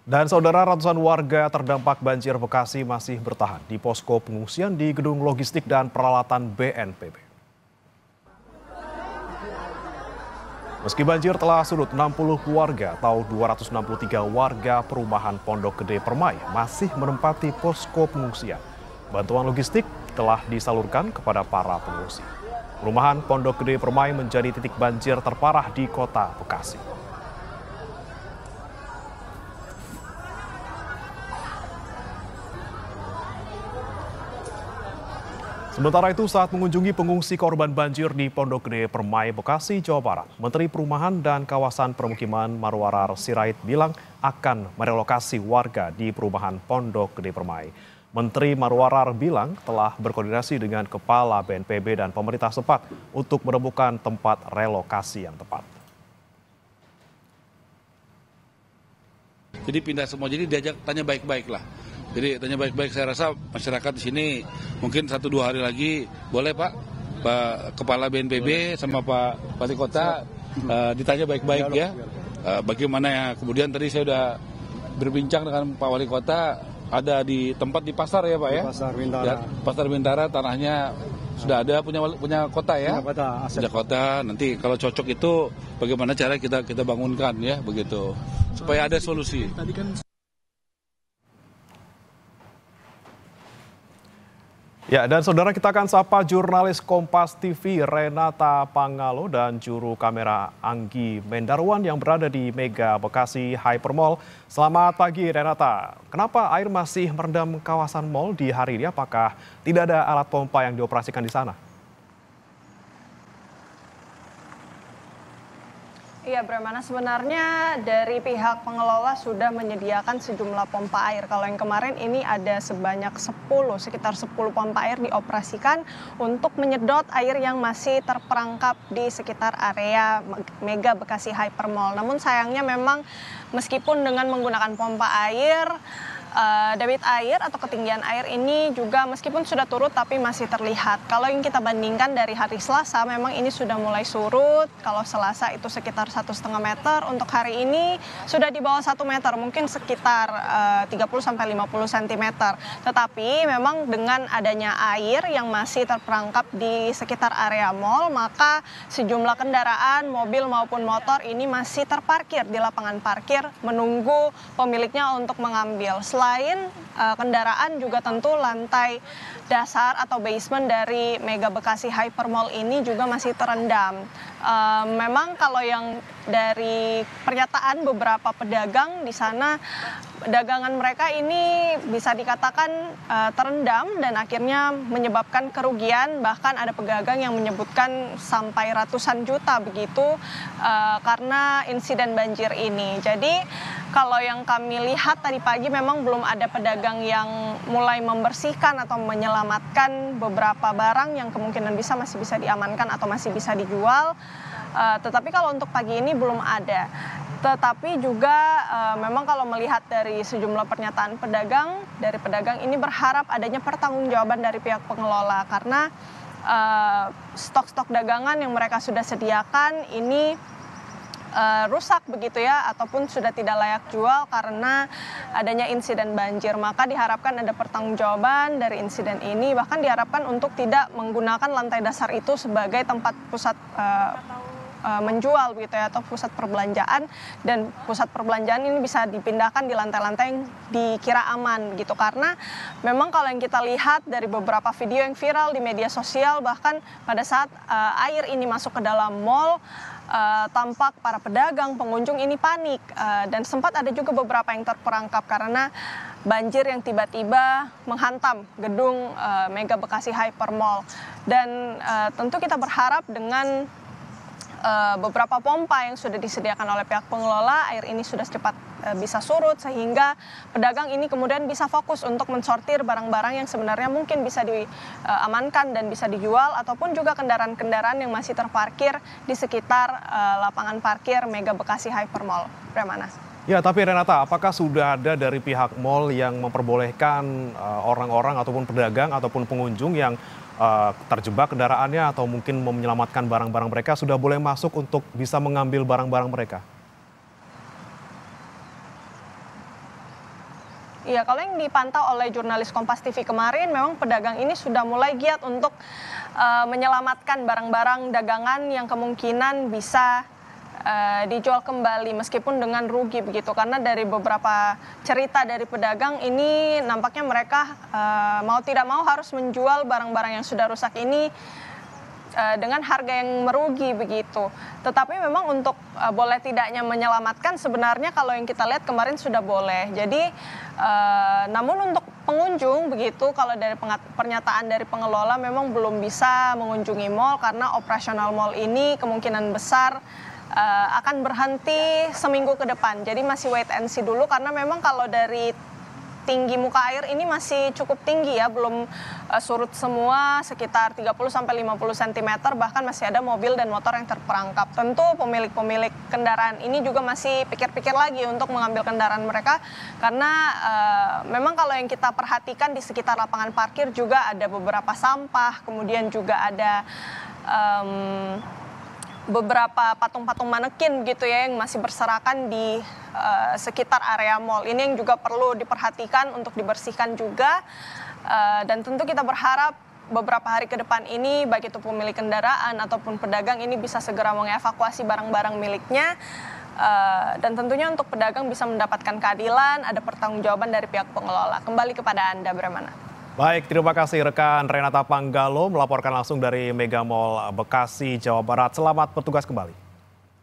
Dan saudara, ratusan warga terdampak banjir Bekasi masih bertahan di posko pengungsian di gedung logistik dan peralatan BNPB. Meski banjir telah surut, 60 warga atau 263 warga perumahan Pondok Gede Permai masih menempati posko pengungsian. Bantuan logistik telah disalurkan kepada para pengungsi. Perumahan Pondok Gede Permai menjadi titik banjir terparah di kota Bekasi. Sementara itu, saat mengunjungi pengungsi korban banjir di Pondok Gede Permai, Bekasi, Jawa Barat, Menteri Perumahan dan Kawasan Permukiman Marwarar Sirait bilang akan merelokasi warga di perumahan Pondok Gede Permai. Menteri Marwarar bilang telah berkoordinasi dengan Kepala BNPB dan pemerintah setempat untuk menemukan tempat relokasi yang tepat. Jadi pindah semua, jadi diajak tanya baik-baik lah. Jadi tanya baik-baik, saya rasa masyarakat di sini mungkin 1-2 hari lagi boleh Pak Kepala BNPB sama Pak Wali Kota ditanya baik-baik ya. Bagaimana ya, kemudian tadi saya sudah berbincang dengan Pak Wali Kota, ada di tempat di pasar ya Pak ya? Pasar Bintara. Ya, Pasar Bintara, tanahnya sudah ada punya kota ya? Punya kota, nanti kalau cocok itu bagaimana cara kita bangunkan ya begitu. Supaya ada solusi. Ya, dan saudara, kita akan sapa jurnalis Kompas TV Renata Pangalo dan juru kamera Anggi Mendarwan yang berada di Mega Bekasi Hypermall. Selamat pagi Renata, kenapa air masih merendam kawasan mall di hari ini? Apakah tidak ada alat pompa yang dioperasikan di sana? Iya, Bremana, sebenarnya dari pihak pengelola sudah menyediakan sejumlah pompa air. Kalau yang kemarin ini ada sebanyak sekitar 10 pompa air dioperasikan untuk menyedot air yang masih terperangkap di sekitar area Mega Bekasi Hypermall. Namun sayangnya memang meskipun dengan menggunakan pompa air, debit air atau ketinggian air ini juga meskipun sudah turut tapi masih terlihat. Kalau yang kita bandingkan dari hari Selasa memang ini sudah mulai surut. Kalau Selasa itu sekitar 1,5 meter, untuk hari ini sudah di bawah 1 meter, mungkin sekitar 30-50 cm. Tetapi memang dengan adanya air yang masih terperangkap di sekitar area mall, maka sejumlah kendaraan, mobil maupun motor ini masih terparkir di lapangan parkir menunggu pemiliknya untuk mengambil. Selain kendaraan juga tentu lantai dasar atau basement dari Mega Bekasi Hypermall ini juga masih terendam. Memang kalau yang dari pernyataan beberapa pedagang di sana, dagangan mereka ini bisa dikatakan terendam dan akhirnya menyebabkan kerugian, bahkan ada pedagang yang menyebutkan sampai ratusan juta begitu karena insiden banjir ini. Jadi kalau yang kami lihat tadi pagi memang belum ada pedagang yang mulai membersihkan atau menyelamatkan beberapa barang yang kemungkinan masih bisa diamankan atau masih bisa dijual. Tetapi kalau untuk pagi ini belum ada. Tetapi juga memang kalau melihat dari sejumlah pernyataan pedagang, dari pedagang ini berharap adanya pertanggungjawaban dari pihak pengelola karena stok-stok dagangan yang mereka sudah sediakan ini rusak begitu ya, ataupun sudah tidak layak jual karena adanya insiden banjir. Maka diharapkan ada pertanggungjawaban dari insiden ini, bahkan diharapkan untuk tidak menggunakan lantai dasar itu sebagai tempat pusat menjual begitu ya, atau pusat perbelanjaan, dan pusat perbelanjaan ini bisa dipindahkan di lantai-lantai yang dikira aman gitu. Karena memang kalau yang kita lihat dari beberapa video yang viral di media sosial, bahkan pada saat air ini masuk ke dalam mall, tampak para pedagang, pengunjung ini panik, dan sempat ada juga beberapa yang terperangkap karena banjir yang tiba-tiba menghantam gedung Mega Bekasi Hypermall. Dan tentu kita berharap dengan beberapa pompa yang sudah disediakan oleh pihak pengelola, air ini sudah cepat bisa surut sehingga pedagang ini kemudian bisa fokus untuk mensortir barang-barang yang sebenarnya mungkin bisa diamankan dan bisa dijual, ataupun juga kendaraan-kendaraan yang masih terparkir di sekitar lapangan parkir Mega Bekasi Hypermall. Bremana. Ya, tapi Renata, apakah sudah ada dari pihak mall yang memperbolehkan orang-orang ataupun pedagang ataupun pengunjung yang terjebak kendaraannya atau mungkin menyelamatkan barang-barang mereka sudah boleh masuk untuk bisa mengambil barang-barang mereka? Iya, kalau yang dipantau oleh jurnalis Kompas TV kemarin, memang pedagang ini sudah mulai giat untuk menyelamatkan barang-barang dagangan yang kemungkinan bisa dijual kembali meskipun dengan rugi begitu. Karena dari beberapa cerita dari pedagang ini nampaknya mereka mau tidak mau harus menjual barang-barang yang sudah rusak ini dengan harga yang merugi begitu. Tetapi memang untuk boleh tidaknya menyelamatkan sebenarnya kalau yang kita lihat kemarin sudah boleh. Jadi namun untuk pengunjung begitu kalau dari pernyataan dari pengelola memang belum bisa mengunjungi mal karena operasional mal ini kemungkinan besar akan berhenti seminggu ke depan. Jadi masih wait and see dulu karena memang kalau dari tinggi muka air ini masih cukup tinggi ya, belum surut semua, sekitar 30-50 cm, bahkan masih ada mobil dan motor yang terperangkap. Tentu pemilik-pemilik kendaraan ini juga masih pikir-pikir lagi untuk mengambil kendaraan mereka, karena memang kalau yang kita perhatikan di sekitar lapangan parkir juga ada beberapa sampah, kemudian juga ada beberapa patung-patung manekin gitu ya yang masih berserakan di sekitar area mal. Ini yang juga perlu diperhatikan untuk dibersihkan juga. Dan tentu kita berharap beberapa hari ke depan ini baik itu pemilik kendaraan ataupun pedagang ini bisa segera mengevakuasi barang-barang miliknya. Dan tentunya untuk pedagang bisa mendapatkan keadilan, ada pertanggungjawaban dari pihak pengelola. Kembali kepada Anda, Bremana. Baik, terima kasih rekan Renata Panggalo melaporkan langsung dari Mega Mall Bekasi, Jawa Barat. Selamat bertugas kembali.